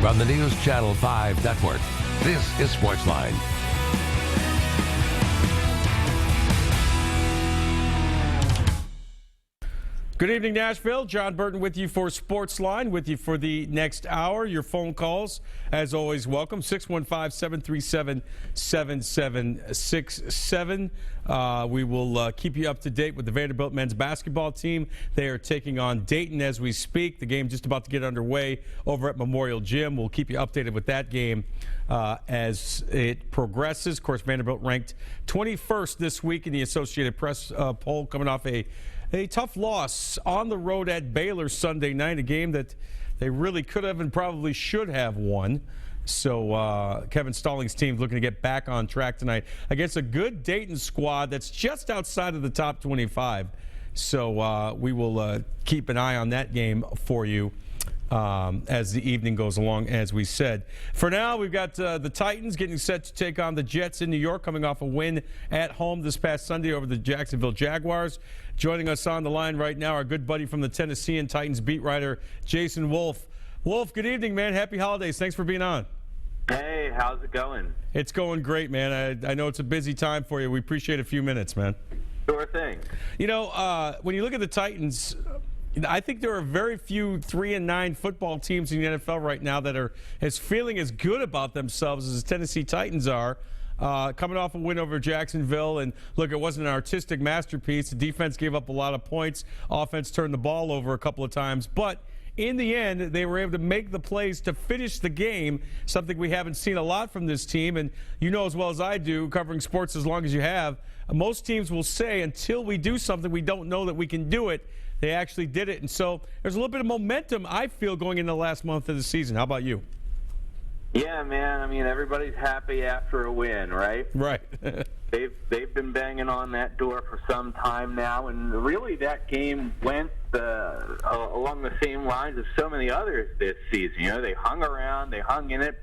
from the News Channel 5 network. This is SportsLine. Good evening, Nashville. John Burton with you for SportsLine, with you for the next hour. Your phone calls, as always, welcome. 615-737-7767. We will keep you up to date with the Vanderbilt men's basketball team. They are taking on Dayton as we speak. The game just about to get underway over at Memorial Gym. We'll keep you updated with that game as it progresses. Of course, Vanderbilt ranked 21st this week in the Associated Press poll, coming off a tough loss on the road at Baylor Sunday night, a game that they really could have and probably should have won. So Kevin Stallings' team looking to get back on track tonight against a good Dayton squad that's just outside of the top 25. So we will keep an eye on that game for you as the evening goes along, as we said. For now, we've got the Titans getting set to take on the Jets in New York, coming off a win at home this past Sunday over the Jacksonville Jaguars. Joining us on the line right now, our good buddy from the Tennessean Titans beat writer, Jason Wolf. Wolf, good evening, man. Happy holidays. Thanks for being on. Hey, how's it going? It's going great, man. I know it's a busy time for you. We appreciate a few minutes, man. Sure thing. You know, when you look at the Titans, I think there are very few 3-9 football teams in the NFL right now that are feeling as good about themselves as the Tennessee Titans are. Coming off a win over Jacksonville, and look, it wasn't an artistic masterpiece. The defense gave up a lot of points. Offense turned the ball over a couple of times, but in the end, they were able to make the plays to finish the game, something we haven't seen a lot from this team. And you know as well as I do, covering sports as long as you have, most teams will say until we do something, we don't know that we can do it. They actually did it. And so there's a little bit of momentum, I feel, going into the last month of the season. How about you? Yeah, man. I mean, everybody's happy after a win, right? Right. They've been banging on that door for some time now, and really that game went along the same lines as so many others this season. You know, they hung around, they hung in it.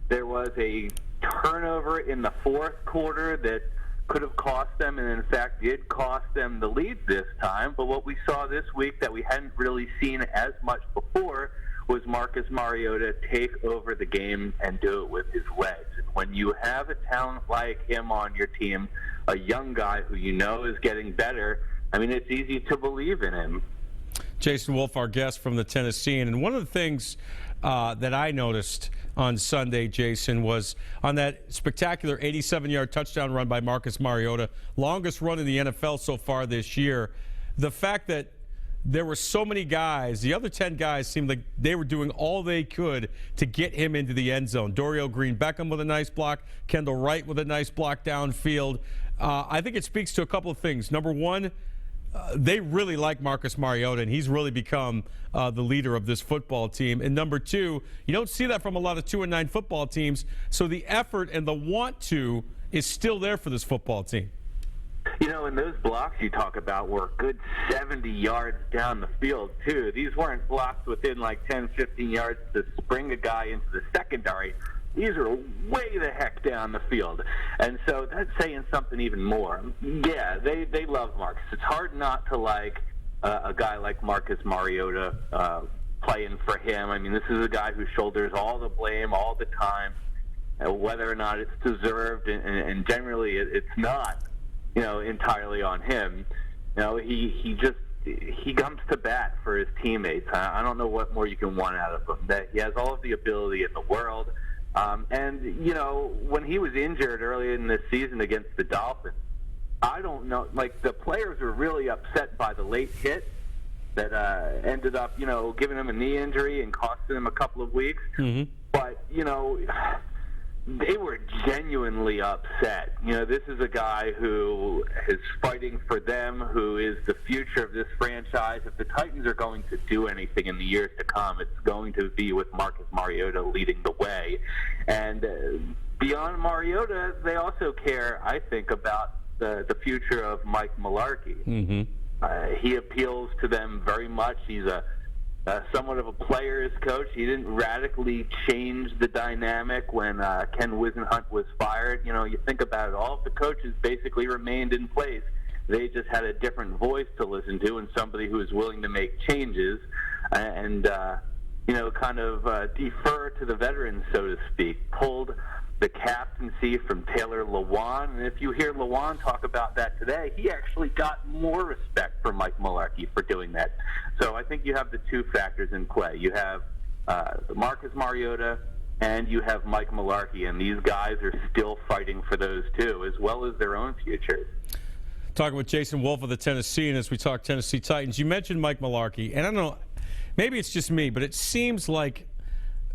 There was a turnover in the fourth quarter that could have cost them, and in fact did cost them the lead this time. But what we saw this week that we hadn't really seen as much before was Marcus Mariota take over the game and do it with his legs. And when you have a talent like him on your team, a young guy who you know is getting better, I mean, it's easy to believe in him. Jason Wolf, our guest from the Tennessean. And one of the things that I noticed on Sunday, Jason, was on that spectacular 87-yard touchdown run by Marcus Mariota, longest run in the NFL so far this year, the fact that there were so many guys, the other 10 guys seemed like they were doing all they could to get him into the end zone. Dorial Green-Beckham with a nice block, Kendall Wright with a nice block downfield. I think it speaks to a couple of things. Number one, they really like Marcus Mariota, and he's really become the leader of this football team. And number two, you don't see that from a lot of 2-9 football teams, so the effort and the want to is still there for this football team. You know, and those blocks you talk about were a good 70 yards down the field, too. These weren't blocks within like 10, 15 yards to spring a guy into the secondary. These are way the heck down the field. And so that's saying something even more. Yeah, they love Marcus. It's hard not to like a guy like Marcus Mariota playing for him. I mean, this is a guy who shoulders all the blame all the time, whether or not it's deserved, and generally it's not. You know, entirely on him. You know, he comes to bat for his teammates. I don't know what more you can want out of him. That he has all of the ability in the world. And you know, when he was injured early in this season against the Dolphins, I don't know. Like, the players were really upset by the late hit that ended up, you know, giving him a knee injury and costing him a couple of weeks. Mm-hmm. But you know, they were genuinely upset. You know, this is a guy who is fighting for them, who is the future of this franchise. If the Titans are going to do anything in the years to come, it's going to be with Marcus Mariota leading the way. And beyond Mariota, they also care, I think, about the future of Mike Mularkey. Mm-hmm. He appeals to them very much. He's somewhat of a player's coach. He didn't radically change the dynamic when Ken Wisenhunt was fired. You know, you think about it, all of the coaches basically remained in place. They just had a different voice to listen to and somebody who was willing to make changes. And kind of defer to the veterans, so to speak, pulled the captaincy from Taylor Lewan. And if you hear Lewan talk about that today, he actually got more respect for Mike Mularkey for doing that. So I think you have the two factors in play. You have Marcus Mariota and you have Mike Mularkey, and these guys are still fighting for those two, as well as their own futures. Talking with Jason Wolf of the Tennessean as we talk Tennessee Titans. You mentioned Mike Mularkey, and I don't know, maybe it's just me, but it seems like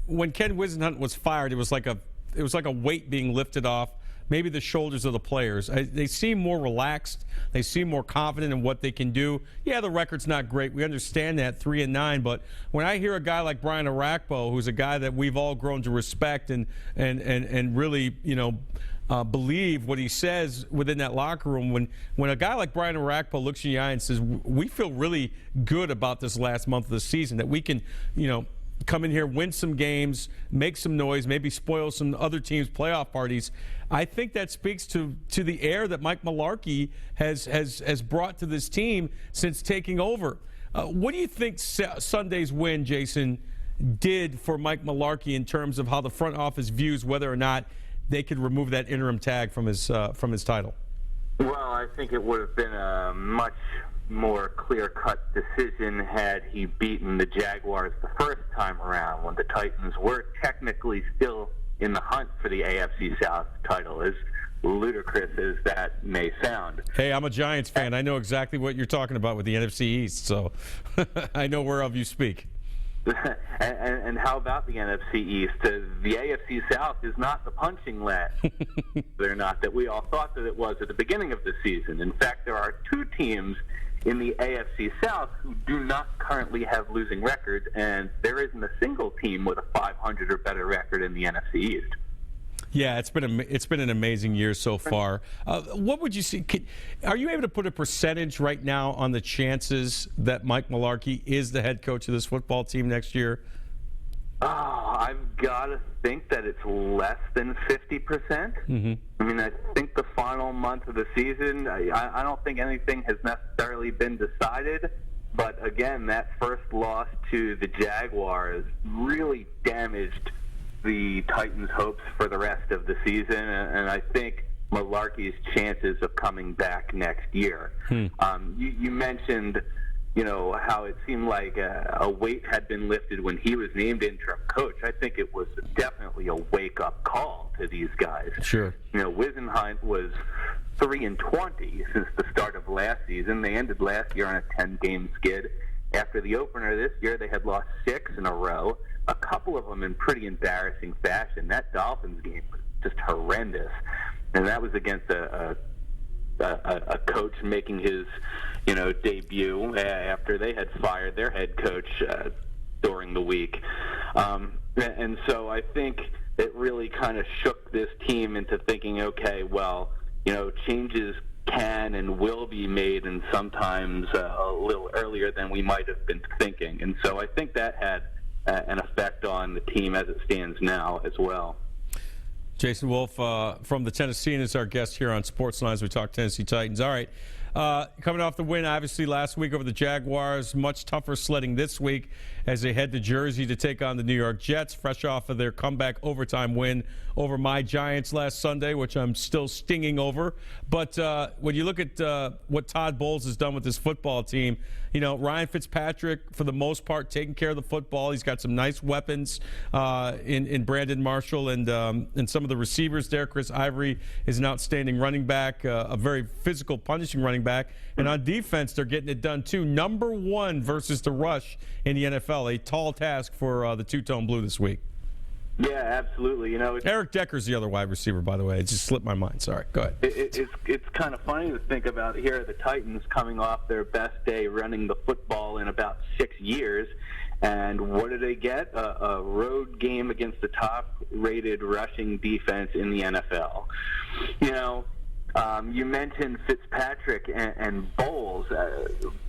when Ken Whisenhunt was fired, it was like a weight being lifted off maybe the shoulders of the players. They seem more relaxed. They seem more confident in what they can do. Yeah, the record's not great. We understand that, 3-9. But when I hear a guy like Brian Arakpo, who's a guy that we've all grown to respect and really, believe what he says within that locker room, when a guy like Brian Arakpo looks in the eye and says, we feel really good about this last month of the season, that we can, come in here, win some games, make some noise, maybe spoil some other teams' playoff parties. I think that speaks to the air that Mike Mularkey has brought to this team since taking over. What do you think Sunday's win, Jason, did for Mike Mularkey in terms of how the front office views whether or not they could remove that interim tag from his title? Well, I think it would have been a much more clear-cut decision had he beaten the Jaguars the first time around, when the Titans were technically still in the hunt for the AFC South title, as ludicrous as that may sound. Hey, I'm a Giants fan. I know exactly what you're talking about with the NFC East, so I know whereof you speak. And how about the NFC East? The AFC South is not the punching bag, they're not, that we all thought that it was at the beginning of the season. In fact, there are two teams in the AFC South who do not currently have losing records, and there isn't a single team with a 500 or better record in the NFC East. Yeah, it's been an amazing year so far. What would you see? Are you able to put a percentage right now on the chances that Mike Mularkey is the head coach of this football team next year? Oh, I've got to think that it's less than 50%. Mm-hmm. I mean, I think the final month of the season, I don't think anything has necessarily been decided. But again, that first loss to the Jaguars really damaged the Titans' hopes for the rest of the season, and I think Mularkey's chances of coming back next year. You mentioned, how it seemed like a weight had been lifted when he was named interim coach. I think it was definitely a wake-up call to these guys. Sure. Whisenhunt was 3-20 since the start of last season. They ended last year on a 10-game skid. After the opener this year, they had lost 6 in a row, a couple of them in pretty embarrassing fashion. That Dolphins game was just horrendous, and that was against a coach making his debut after they had fired their head coach during the week. And so I think it really kind of shook this team into thinking, okay, well, changes can and will be made, and sometimes a little earlier than we might have been thinking. And so I think that had an effect on the team as it stands now as well. Jason Wolf from the Tennessean is our guest here on SportsLine as we talk Tennessee Titans. All right, coming off the win, obviously, last week over the Jaguars, much tougher sledding this week as they head to Jersey to take on the New York Jets, fresh off of their comeback overtime win over my Giants last Sunday, which I'm still stinging over. But when you look at what Todd Bowles has done with this football team, Ryan Fitzpatrick, for the most part, taking care of the football. He's got some nice weapons in Brandon Marshall and some of the receivers there. Chris Ivory is an outstanding running back, a very physical, punishing running back. And on defense, they're getting it done, too. Number 1 versus the rush in the NFL, a tall task for the Two-Tone Blue this week. Yeah, absolutely. Eric Decker's the other wide receiver, by the way. It just slipped my mind. Sorry. Go ahead. It's kind of funny to think about here, the Titans coming off their best day running the football in about 6 years. And what do they get? A road game against the top-rated rushing defense in the NFL. You mentioned Fitzpatrick and Bowles.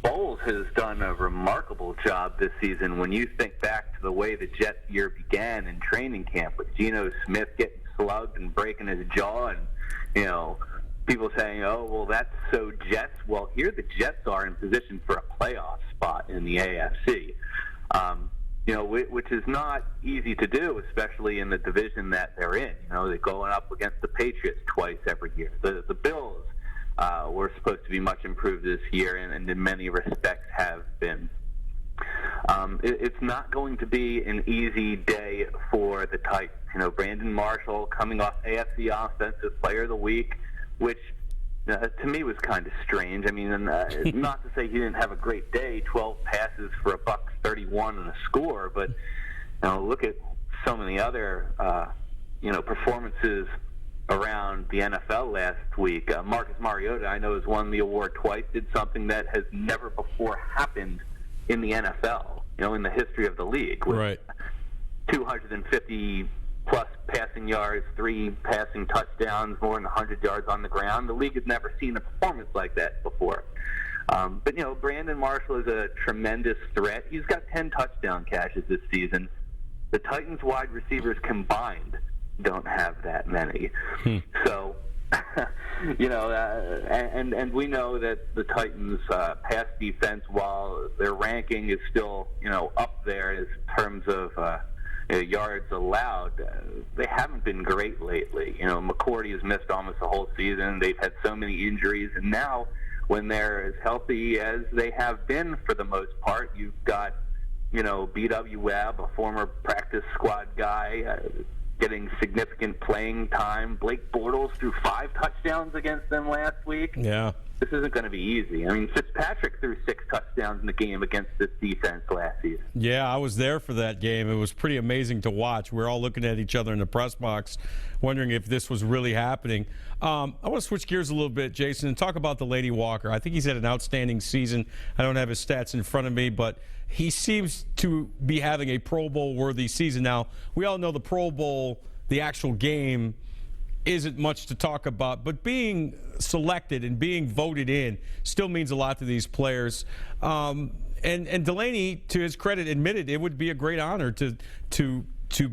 Bowles has done a remarkable job this season when you think back to the way the Jets year began in training camp with Geno Smith getting slugged and breaking his jaw, and people saying, oh, well, that's so Jets. Well, here the Jets are in position for a playoff spot in the AFC. which is not easy to do, especially in the division that they're in. They're going up against the Patriots twice every year. The Bills were supposed to be much improved this year, and in many respects have been. It's not going to be an easy day for the Titans. Brandon Marshall coming off AFC Offensive Player of the Week, which to me was kind of strange. I mean, not to say he didn't have a great day, 12 passes for $131 and a score, but look at so many other performances around the NFL last week. Marcus Mariota, I know, has won the award twice, did something that has never before happened in the NFL, in the history of the league. With right. 250 plus passing yards, 3 passing touchdowns, more than 100 yards on the ground. The league has never seen a performance like that before. But Brandon Marshall is a tremendous threat. He's got 10 touchdown catches this season. The Titans wide receivers combined don't have that many. So, and we know that the Titans' pass defense, while their ranking is still, up there in terms of yards allowed, they haven't been great lately. McCourty has missed almost the whole season. They've had so many injuries, and now when they're as healthy as they have been for the most part, you've got, B.W. Webb, a former practice squad guy, getting significant playing time. Blake Bortles threw 5 touchdowns against them last week. Yeah. This isn't going to be easy. I mean, Fitzpatrick threw 6 touchdowns in the game against this defense last season. Yeah, I was there for that game. It was pretty amazing to watch. We were all looking at each other in the press box, wondering if this was really happening. I want to switch gears a little bit, Jason, and talk about Delaney Walker. I think he's had an outstanding season. I don't have his stats in front of me, but he seems to be having a Pro Bowl-worthy season. Now, we all know the Pro Bowl, the actual game, isn't much to talk about, but being selected and being voted in still means a lot to these players. And Delaney, to his credit, admitted it would be a great honor to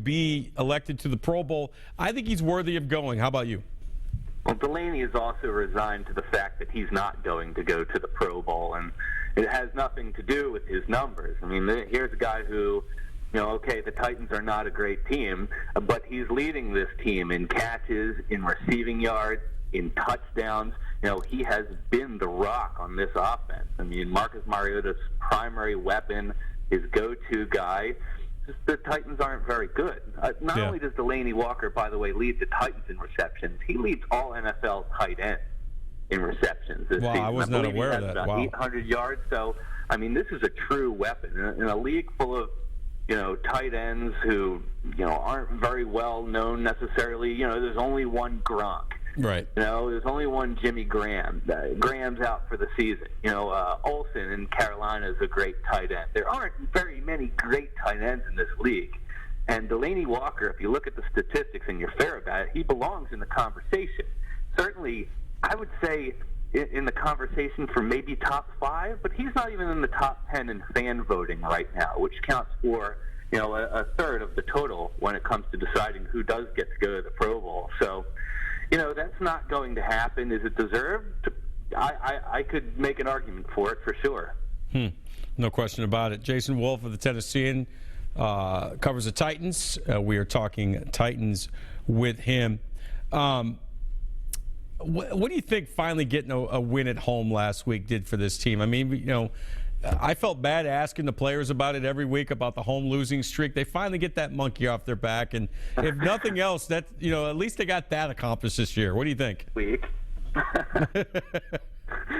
be elected to the Pro Bowl. I think he's worthy of going. How about you? Well, Delaney is also resigned to the fact that he's not going to go to the Pro Bowl, and it has nothing to do with his numbers. I mean, here's a guy who, okay, the Titans are not a great team, but he's leading this team in catches, in receiving yards, in touchdowns. He has been the rock on this offense. I mean, Marcus Mariota's primary weapon, his go-to guy. Just the Titans aren't very good. Not only does Delaney Walker, by the way, lead the Titans in receptions, he leads all NFL tight ends in receptions this season. I was not aware of that. About 800 yards. So, I mean, this is a true weapon. In a league full of tight ends who, aren't very well known necessarily. There's only one Gronk. Right. There's only one Jimmy Graham. Graham's out for the season. Olsen in Carolina is a great tight end. There aren't very many great tight ends in this league. And Delaney Walker, if you look at the statistics and you're fair about it, he belongs in the conversation. Certainly, I would say in the conversation for maybe top 5, but he's not even in the top 10 in fan voting right now, which counts for a third of the total when it comes to deciding who does get to go to the Pro Bowl. So, that's not going to happen. Is it deserved? I could make an argument for it for sure. No question about it. Jason Wolf of the Tennessean covers the Titans. We are talking Titans with him. What do you think finally getting a win at home last week did for this team? I mean, I felt bad asking the players about it every week about the home losing streak. They finally get that monkey off their back, and if nothing else, that at least they got that accomplished this year. What do you think? Week.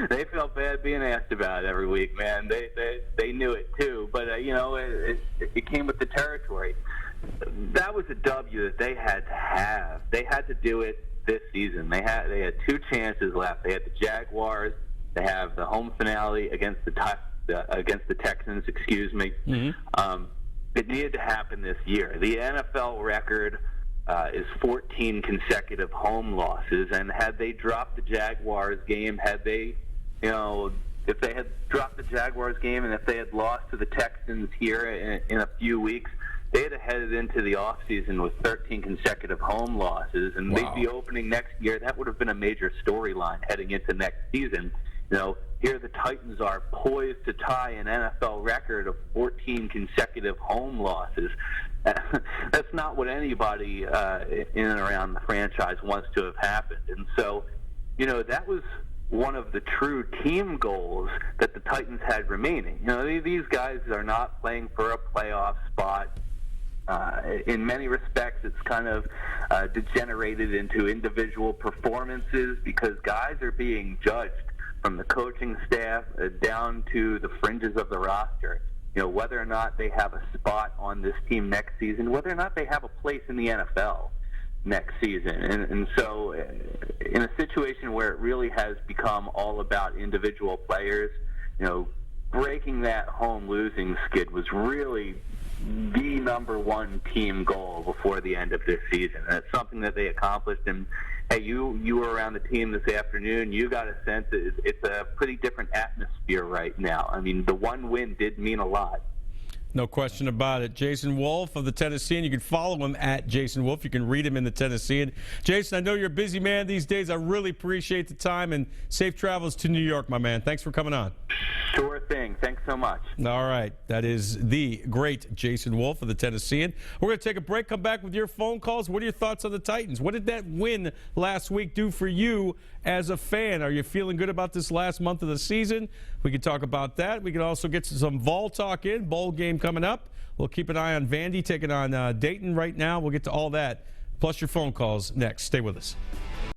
They felt bad being asked about it every week, man. They knew it too, but it came with the territory. That was a W that they had to have. They had to do it this season. They had 2 chances left. They had the Jaguars. They have the home finale against the Texans. Excuse me. Mm-hmm. It needed to happen this year. The NFL record is 14 consecutive home losses, and had they dropped the Jaguars game, if they had dropped the Jaguars game, and if they had lost to the Texans here in a few weeks, they'd have headed into the offseason with 13 consecutive home losses, and they'd be opening next year. That would have been a major storyline heading into next season. Here the Titans are poised to tie an NFL record of 14 consecutive home losses. That's not what anybody in and around the franchise wants to have happened. And so, that was one of the true team goals that the Titans had remaining. These guys are not playing for a playoff spot. In many respects, it's kind of degenerated into individual performances because guys are being judged from the coaching staff down to the fringes of the roster. Whether or not they have a spot on this team next season, whether or not they have a place in the NFL next season. And so in a situation where it really has become all about individual players, breaking that home losing skid was really the number one team goal before the end of this season. And it's something that they accomplished. And hey, you were around the team this afternoon. You got a sense that it's a pretty different atmosphere right now. I mean, the one win did mean a lot. No question about it. Jason Wolf of the Tennessean. You can follow him at Jason Wolf. You can read him in the Tennessean. Jason, I know you're a busy man these days. I really appreciate the time, and safe travels to New York, my man. Thanks for coming on. Sure thing. Thanks so much. All right. That is the great Jason Wolf of the Tennessean. We're going to take a break, come back with your phone calls. What are your thoughts on the Titans? What did that win last week do for you as a fan? Are you feeling good about this last month of the season? We can talk about that. We can also get some Vol talk in. Bowl game coming up. We'll keep an eye on Vandy taking on Dayton right now. We'll get to all that, plus your phone calls next. Stay with us.